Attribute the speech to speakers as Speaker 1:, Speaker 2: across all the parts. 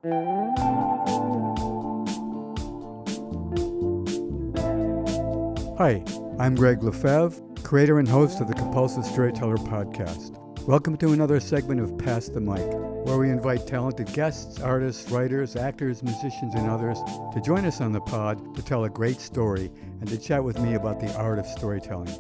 Speaker 1: Hi, I'm Greg Lefebvre, creator and host of the Compulsive Storyteller podcast. Welcome to another segment of Pass the Mic, where we invite talented guests, artists, writers, actors, musicians, and others to join us on the pod to tell a great story and to chat with me about the art of storytelling.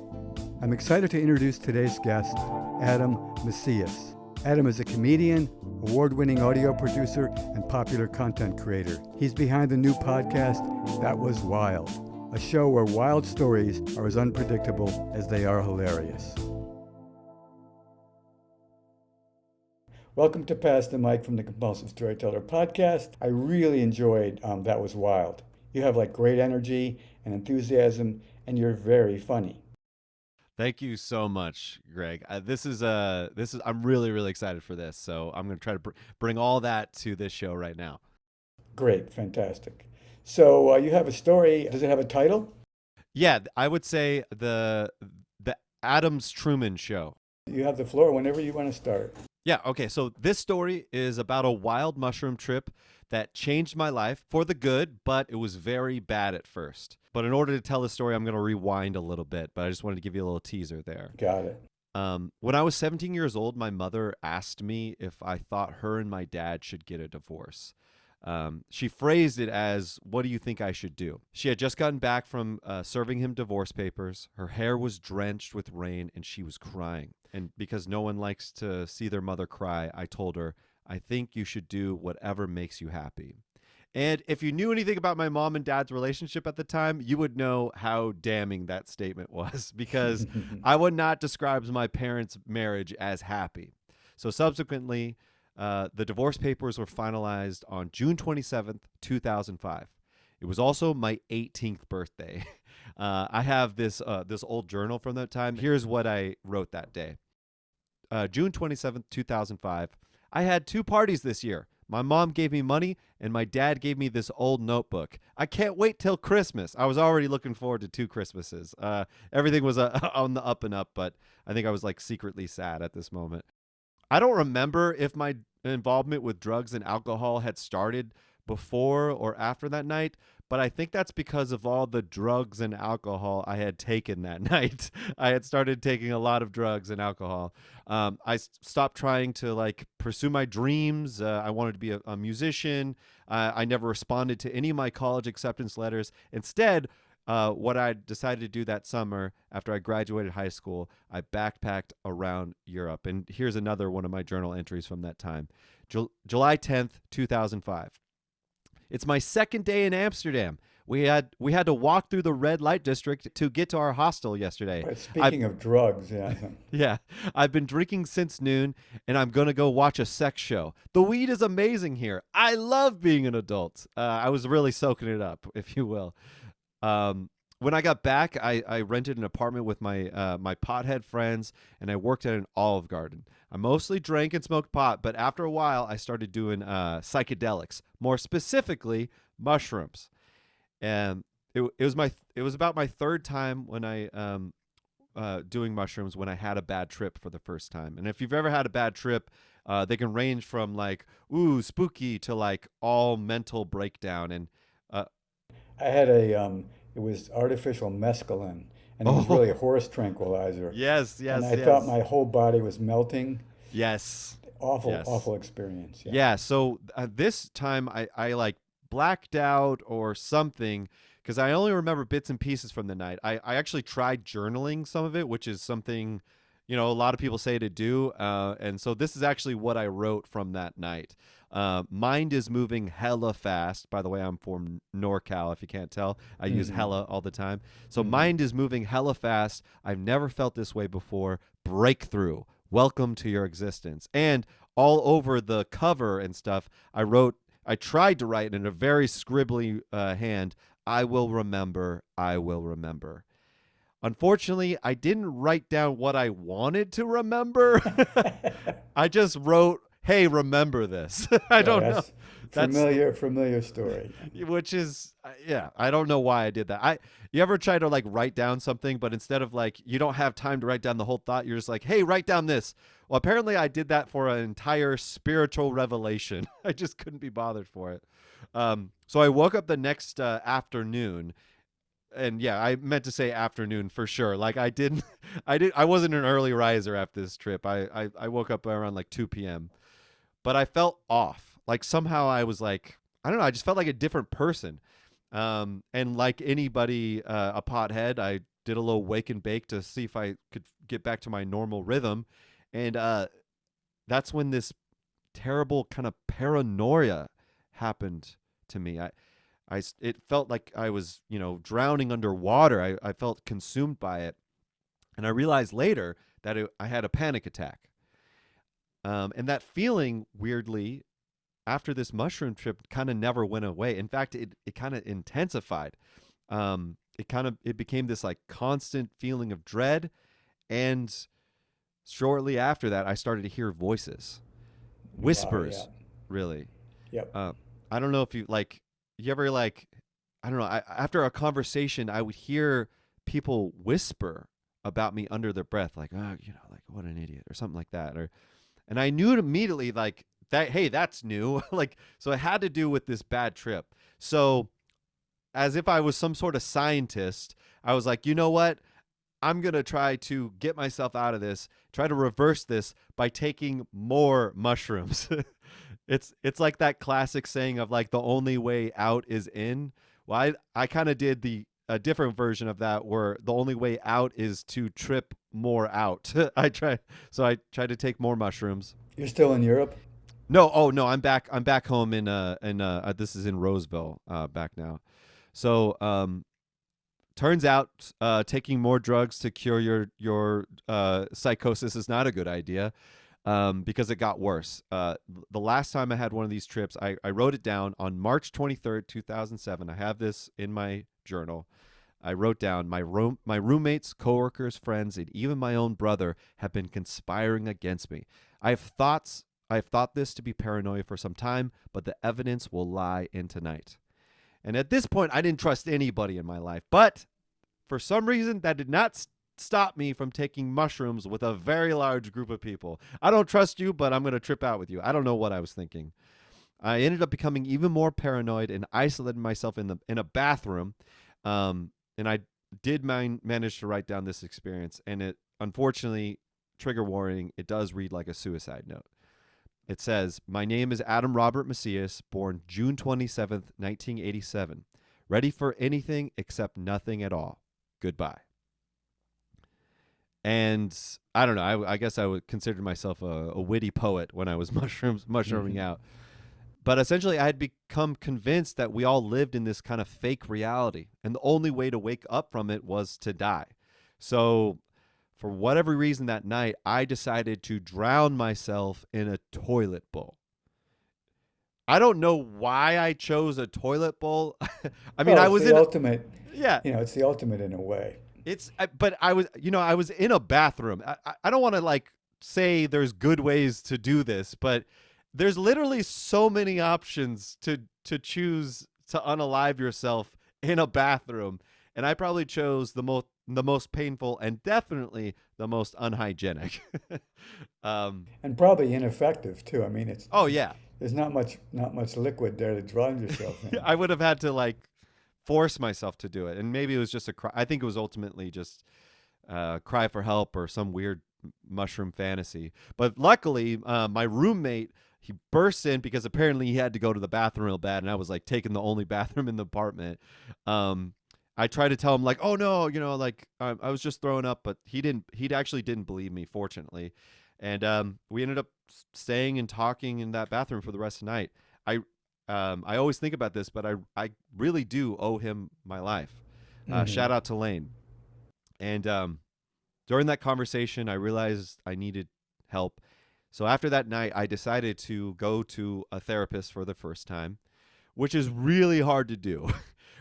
Speaker 1: I'm excited to introduce today's guest, Adam Macias. Adam is a comedian, award-winning audio producer, and popular content creator. He's behind the new podcast, That Was Wild, a show where wild stories are as unpredictable as they are hilarious. Welcome to Pass the Mic from the Compulsive Storyteller podcast. I really enjoyed That Was Wild. You have great energy and enthusiasm, and you're very funny.
Speaker 2: Thank you so much, Greg. I'm really excited for this. So I'm going to try to bring all that to this show right now.
Speaker 1: Great, fantastic. So you have a story. Does it have a title?
Speaker 2: Yeah, I would say the Adams Truman Show.
Speaker 1: You have the floor whenever you want to start.
Speaker 2: Yeah, okay. So this story is about a wild mushroom trip that changed my life for the good, but it was very bad at first. But in order to tell the story, I'm going to rewind a little bit, but I just wanted to give you a little teaser there.
Speaker 1: Got it.
Speaker 2: When I was 17 years old, my mother asked me if I thought her and my dad should get a divorce. She phrased it as, "What do you think I should do?" She had just gotten back from serving him divorce papers. Her hair was drenched with rain and she was crying. And because no one likes to see their mother cry, I told her, "I think you should do whatever makes you happy." And if you knew anything about my mom and dad's relationship at the time, you would know how damning that statement was, because I would not describe my parents' marriage as happy. So subsequently, the divorce papers were finalized on June 27th, 2005. It was also my 18th birthday. I have this old journal from that time. Here's what I wrote that day. June 27th, 2005. I had 2 parties this year. My mom gave me money and my dad gave me this old notebook. I can't wait till Christmas. I was already looking forward to 2 Christmases. Everything was on the up and up, but I think I was secretly sad at this moment. I don't remember if my involvement with drugs and alcohol had started before or after that night, but I think that's because of all the drugs and alcohol I had taken that night. I had started taking a lot of drugs and alcohol. I stopped trying to pursue my dreams. I wanted to be a musician. I never responded to any of my college acceptance letters. Instead, what I decided to do that summer after I graduated high school, I backpacked around Europe. And here's another one of my journal entries from that time. July 10th, 2005. It's my second day in Amsterdam. We had to walk through the red light district to get to our hostel yesterday.
Speaker 1: Speaking of drugs, yeah.
Speaker 2: Yeah, I've been drinking since noon, and I'm going to go watch a sex show. The weed is amazing here. I love being an adult. I was really soaking it up, if you will. When I got back, I rented an apartment with my my pothead friends, and I worked at an Olive Garden. I mostly drank and smoked pot, but after a while, I started doing psychedelics, more specifically mushrooms. And it was about my 3rd time when I doing mushrooms, when I had a bad trip for the first time. And if you've ever had a bad trip, they can range from ooh, spooky to all mental breakdown. And
Speaker 1: I had it was artificial mescaline, and it was really a horse tranquilizer.
Speaker 2: Yes.
Speaker 1: And I thought my whole body was melting.
Speaker 2: Yes.
Speaker 1: Awful experience.
Speaker 2: Yeah. So this time I blacked out or something, because I only remember bits and pieces from the night. I actually tried journaling some of it, which is something, a lot of people say to do. And so this is actually what I wrote from that night. Mind is moving hella fast. By the way, I'm from NorCal, if you can't tell. I use hella all the time. So mind is moving hella fast. I've never felt this way before. Breakthrough. Welcome to your existence. And all over the cover and stuff, I tried to write in a very scribbly hand, I will remember, I will remember. Unfortunately, I didn't write down what I wanted to remember. I just wrote, hey, remember this. I don't know. That's
Speaker 1: Familiar story.
Speaker 2: which is yeah, I don't know why I did that. You ever try to like write down something, but instead of like you don't have time to write down the whole thought, you're just like, hey, write down this. Well, apparently I did that for an entire spiritual revelation. I just couldn't be bothered for it. So I woke up the next afternoon, and yeah, I meant to say afternoon for sure. Like I wasn't an early riser after this trip. I woke up around like 2 p.m. But I felt off. Like somehow I was like, I don't know, I just felt like a different person. And like anybody, a pothead, I did a little wake and bake to see if I could get back to my normal rhythm. And that's when this terrible kind of paranoia happened to me. It felt like I was, drowning underwater. I felt consumed by it. And I realized later that I had a panic attack. And that feeling, weirdly, after this mushroom trip kind of never went away. In fact, it kind of intensified. It became this like constant feeling of dread. And shortly after that, I started to hear voices, whispers,
Speaker 1: Wow,
Speaker 2: really.
Speaker 1: yeah. Yep.
Speaker 2: I don't know if you ever like, I don't know. After a conversation, I would hear people whisper about me under their breath, like, oh, like what an idiot or something like that. And I knew immediately like that, hey, that's new. Like, so it had to do with this bad trip. So as if I was some sort of scientist, I was like, you know what? I'm going to try to get myself out of this, try to reverse this by taking more mushrooms. It's like that classic saying of like the only way out is in. Well, I kind of did a different version of that where the only way out is to trip more out. I tried to take more mushrooms.
Speaker 1: You're still in Europe?
Speaker 2: No, oh no, I'm back home in this is in Roseville, back now. So turns out taking more drugs to cure your psychosis is not a good idea. Because it got worse. The last time I had one of these trips, I wrote it down on March 23rd, 2007. I have this in my journal. I wrote down, my roommates, coworkers, friends, and even my own brother have been conspiring against me. I have thought this to be paranoia for some time, but the evidence will lie in tonight. And at this point, I didn't trust anybody in my life. But for some reason, that did not stop me from taking mushrooms with a very large group of people. I don't trust you, but I'm going to trip out with you. I don't know what I was thinking. I ended up becoming even more paranoid and isolated myself in a bathroom. And I did manage to write down this experience. And it, unfortunately, trigger warning, it does read like a suicide note. It says, my name is Adam Robert Macias, born June 27th, 1987. Ready for anything except nothing at all. Goodbye. And I don't know. I guess I would consider myself a witty poet when I was mushrooming out. But essentially, I had become convinced that we all lived in this kind of fake reality, and the only way to wake up from it was to die. So, for whatever reason that night, I decided to drown myself in a toilet bowl. I don't know why I chose a toilet bowl. I mean,
Speaker 1: Well,
Speaker 2: I
Speaker 1: it's
Speaker 2: was
Speaker 1: the
Speaker 2: in
Speaker 1: ultimate.
Speaker 2: yeah.
Speaker 1: It's the ultimate in a way.
Speaker 2: But I was in a bathroom. I don't want to like say there's good ways to do this, but there's literally so many options to choose to unalive yourself in a bathroom, and I probably chose the most painful and definitely the most unhygienic.
Speaker 1: And probably ineffective too. I mean,
Speaker 2: Oh yeah,
Speaker 1: there's not much liquid there to drown yourself in.
Speaker 2: I would have had to like force myself to do it, and maybe it was just a cry. I think it was ultimately just cry for help or some weird mushroom fantasy. But luckily, my roommate, he burst in because apparently he had to go to the bathroom real bad, and I was like taking the only bathroom in the apartment. I tried to tell him like, oh no, like I was just throwing up, but he actually didn't believe me, fortunately. And we ended up staying and talking in that bathroom for the rest of the night. I always think about this, but I really do owe him my life. Shout out to Lane. And during that conversation, I realized I needed help. So after that night, I decided to go to a therapist for the first time, which is really hard to do.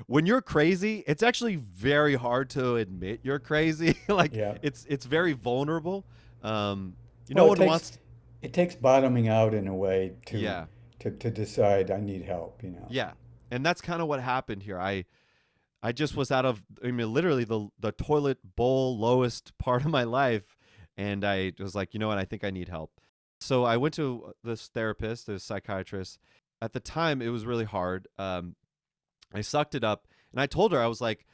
Speaker 2: When you're crazy, it's actually very hard to admit you're crazy. Like
Speaker 1: Yeah.
Speaker 2: it's very vulnerable. No
Speaker 1: Well,
Speaker 2: one wants.
Speaker 1: It takes bottoming out in a way
Speaker 2: Yeah.
Speaker 1: to decide I need help,
Speaker 2: Yeah. And that's kind of what happened here. I just was out of, I mean, literally the toilet bowl lowest part of my life. And I was like, you know what? I think I need help. So I went to this therapist, this psychiatrist. At the time, it was really hard. I sucked it up and I told her, I was like,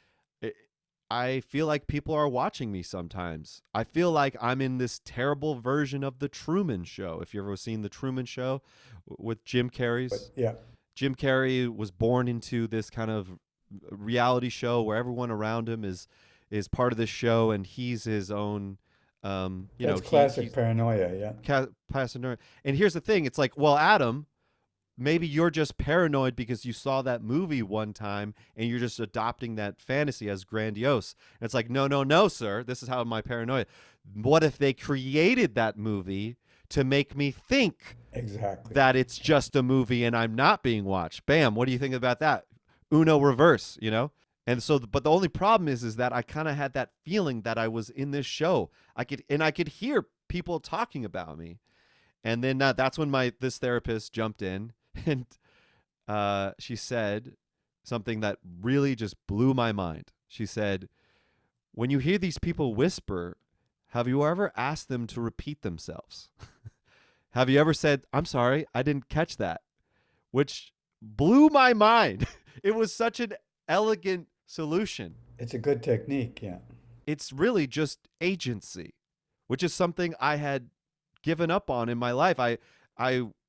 Speaker 2: I feel like people are watching me sometimes. I feel like I'm in this terrible version of the Truman Show. If you've ever seen the Truman Show with Jim
Speaker 1: But
Speaker 2: Carrey's,
Speaker 1: yeah,
Speaker 2: Jim Carrey was born into this kind of reality show where everyone around him is part of this show, and he's his own.
Speaker 1: that's
Speaker 2: He's
Speaker 1: classic paranoia. Yeah,
Speaker 2: passenger. And here's the thing: it's like, well, Adam, maybe you're just paranoid because you saw that movie one time and you're just adopting that fantasy as grandiose. And it's like, no, no, no, sir. This is how my paranoia. What if they created that movie to make me think
Speaker 1: exactly.
Speaker 2: that it's just a movie and I'm not being watched? Bam. What do you think about that? Uno reverse, you know? And so, but the only problem is that I kind of had that feeling that I was in this show. I could hear people talking about me. And then that's when this therapist jumped in and she said something that really just blew my mind. She said, when you hear these people whisper, have you ever asked them to repeat themselves? Have you ever said, I'm sorry, I didn't catch that? Which blew my mind. It was such an elegant solution.
Speaker 1: It's a good technique. Yeah,
Speaker 2: It's really just agency, which is something I had given up on in my life. I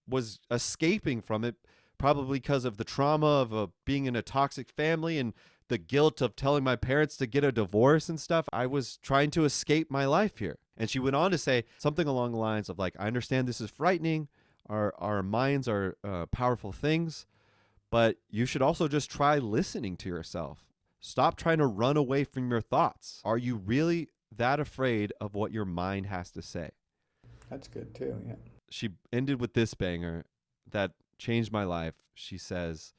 Speaker 2: was escaping from it probably because of the trauma of being in a toxic family and the guilt of telling my parents to get a divorce and stuff. I was trying to escape my life here. And she went on to say something along the lines of like, I understand this is frightening. Our minds are powerful things, but you should also just try listening to yourself. Stop trying to run away from your thoughts. Are you really that afraid of what your mind has to say?
Speaker 1: that's good too. Yeah,
Speaker 2: She ended with this banger that changed my life. She says,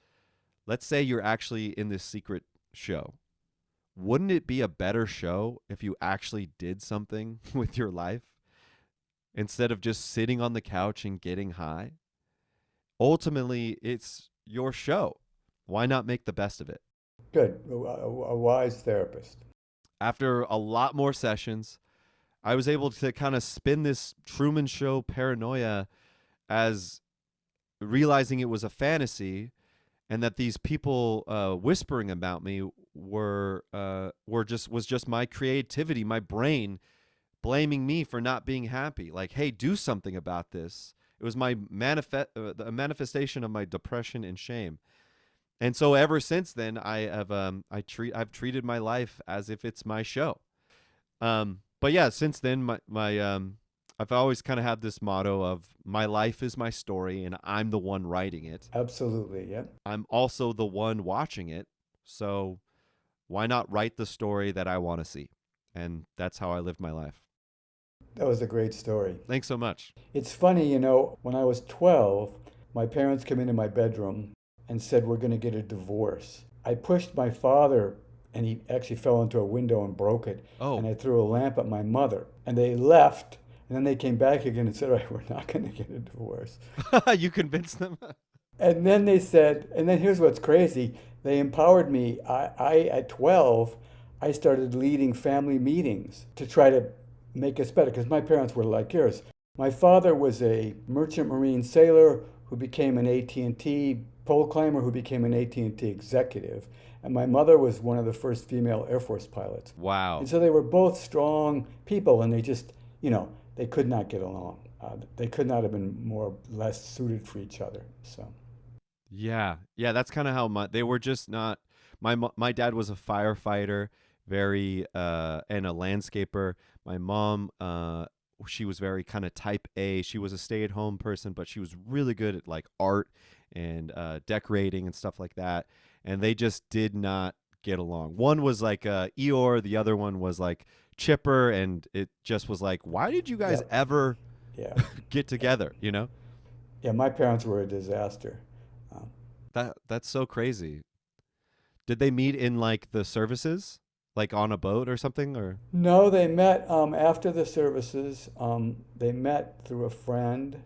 Speaker 2: let's say you're actually in this secret show. Wouldn't it be a better show if you actually did something with your life instead of just sitting on the couch and getting high? Ultimately, it's your show. Why not make the best of it?
Speaker 1: good. A wise therapist.
Speaker 2: After a lot more sessions, I was able to kind of spin this Truman Show paranoia as realizing it was a fantasy, and that these people whispering about me was just my creativity, my brain blaming me for not being happy. Like, hey, do something about this. It was my a manifestation of my depression and shame. And so ever since then, I've treated my life as if it's my show. But yeah, since then, I've always kind of had this motto of my life is my story and I'm the one writing it.
Speaker 1: Absolutely. Yeah.
Speaker 2: I'm also the one watching it. So why not write the story that I want to see? And that's how I lived my life.
Speaker 1: That was a great story.
Speaker 2: Thanks so much.
Speaker 1: It's funny, when I was 12, my parents came into my bedroom and said, we're going to get a divorce. I pushed my father and he actually fell into a window and broke it.
Speaker 2: Oh.
Speaker 1: And I threw a lamp at my mother. And they left. And then they came back again and said, all right, we're not going to get a divorce.
Speaker 2: You convinced them?
Speaker 1: And then they said, and then here's what's crazy. They empowered me. At 12, I started leading family meetings to try to make us better because my parents were like yours. My father was a merchant marine sailor who became an AT&T pole climber who became an AT&T executive. And my mother was one of the first female Air Force pilots.
Speaker 2: Wow.
Speaker 1: And so they were both strong people, and they just, they could not get along. They could not have been less suited for each other. So.
Speaker 2: Yeah, that's kind of how they were just not. My dad was a firefighter, very and a landscaper. My mom, she was very kind of type A. She was a stay-at-home person, but she was really good at like art and decorating and stuff like that. And they just did not get along. One was like Eeyore, the other one was like Chipper, and it just was like, why did you guys ever get together?
Speaker 1: Yeah, my parents were a disaster.
Speaker 2: That's so crazy. Did they meet in like the services? like on a boat or something, or?
Speaker 1: No, they met after the services. They met through a friend,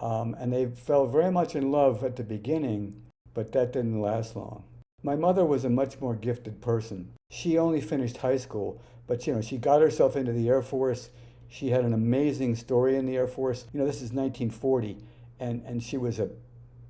Speaker 1: and they fell very much in love at the beginning, but that didn't last long. My mother was a much more gifted person. She only finished high school, but she got herself into the Air Force. She had an amazing story in the Air Force. This is 1940, and she was a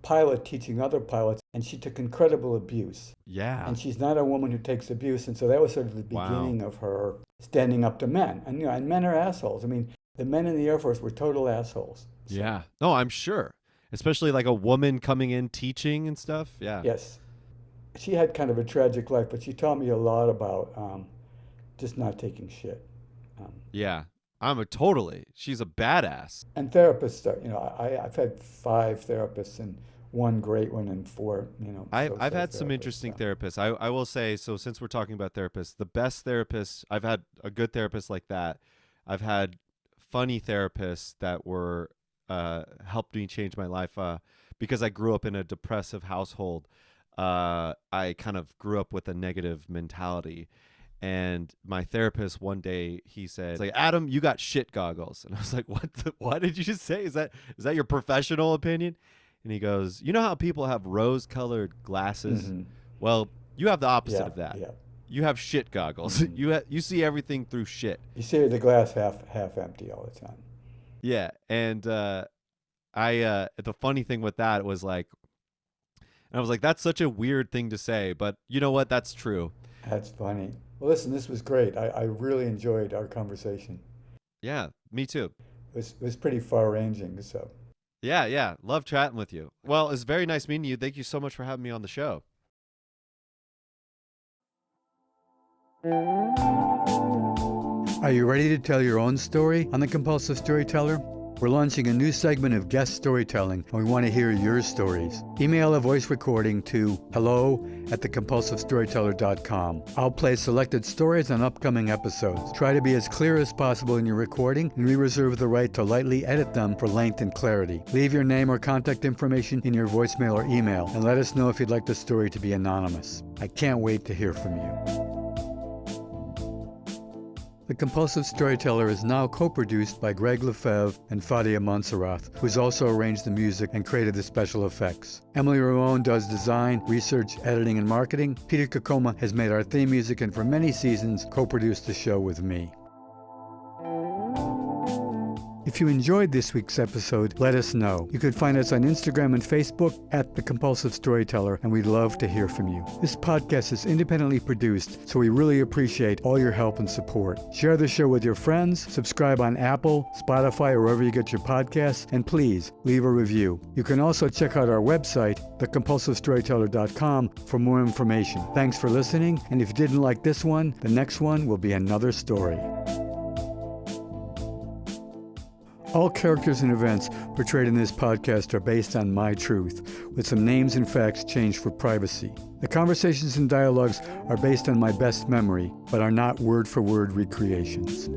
Speaker 1: pilot teaching other pilots, and she took incredible abuse.
Speaker 2: Yeah.
Speaker 1: And she's not a woman who takes abuse, and so that was sort of the beginning of her standing up to men. And men are assholes. I mean, the men in the Air Force were total assholes. So.
Speaker 2: Yeah. No, I'm sure. Especially like a woman coming in teaching and stuff. Yeah.
Speaker 1: Yes. She had kind of a tragic life, but she taught me a lot about just not taking shit.
Speaker 2: Yeah. Totally. She's a badass.
Speaker 1: And therapists are, I've had 5 therapists and 1 great one and 4,
Speaker 2: I've had some interesting therapists. I will say, so since we're talking about therapists, the best therapists, I've had a good therapist like that. I've had funny therapists that were helped me change my life because I grew up in a depressive household. I kind of grew up with a negative mentality. And my therapist one day, he said, like, Adam, you got shit goggles. And I was like, what did you just say? Is that your professional opinion? And he goes, you know how people have rose-colored glasses? Mm-hmm. Well, you have the opposite of that. Yeah. You have shit goggles. Mm-hmm. You see everything through shit.
Speaker 1: You see the glass half empty all the time.
Speaker 2: Yeah. And the funny thing with that was like, and I was like, that's such a weird thing to say, but you know what? That's true.
Speaker 1: That's funny. Well, listen, this was great. I really enjoyed our conversation.
Speaker 2: Yeah, me too.
Speaker 1: It was pretty far-ranging, so.
Speaker 2: Yeah. Love chatting with you. Well, it's very nice meeting you. Thank you so much for having me on the show.
Speaker 1: Are you ready to tell your own story on The Compulsive Storyteller? We're launching a new segment of guest storytelling, and we want to hear your stories. Email a voice recording to hello@thecompulsivestoryteller.com. I'll play selected stories on upcoming episodes. Try to be as clear as possible in your recording, and we reserve the right to lightly edit them for length and clarity. Leave your name or contact information in your voicemail or email, and let us know if you'd like the story to be anonymous. I can't wait to hear from you. The Compulsive Storyteller is now co-produced by Greg Lefebvre and Fadia Montserrat, who's also arranged the music and created the special effects. Emily Ramon does design, research, editing, and marketing. Peter Kokoma has made our theme music and for many seasons co-produced the show with me. If you enjoyed this week's episode, let us know. You can find us on Instagram and Facebook @The Compulsive Storyteller, and we'd love to hear from you. This podcast is independently produced, so we really appreciate all your help and support. Share the show with your friends, subscribe on Apple, Spotify, or wherever you get your podcasts, and please leave a review. You can also check out our website, thecompulsivestoryteller.com, for more information. Thanks for listening, and if you didn't like this one, the next one will be another story. All characters and events portrayed in this podcast are based on my truth, with some names and facts changed for privacy. The conversations and dialogues are based on my best memory, but are not word-for-word recreations.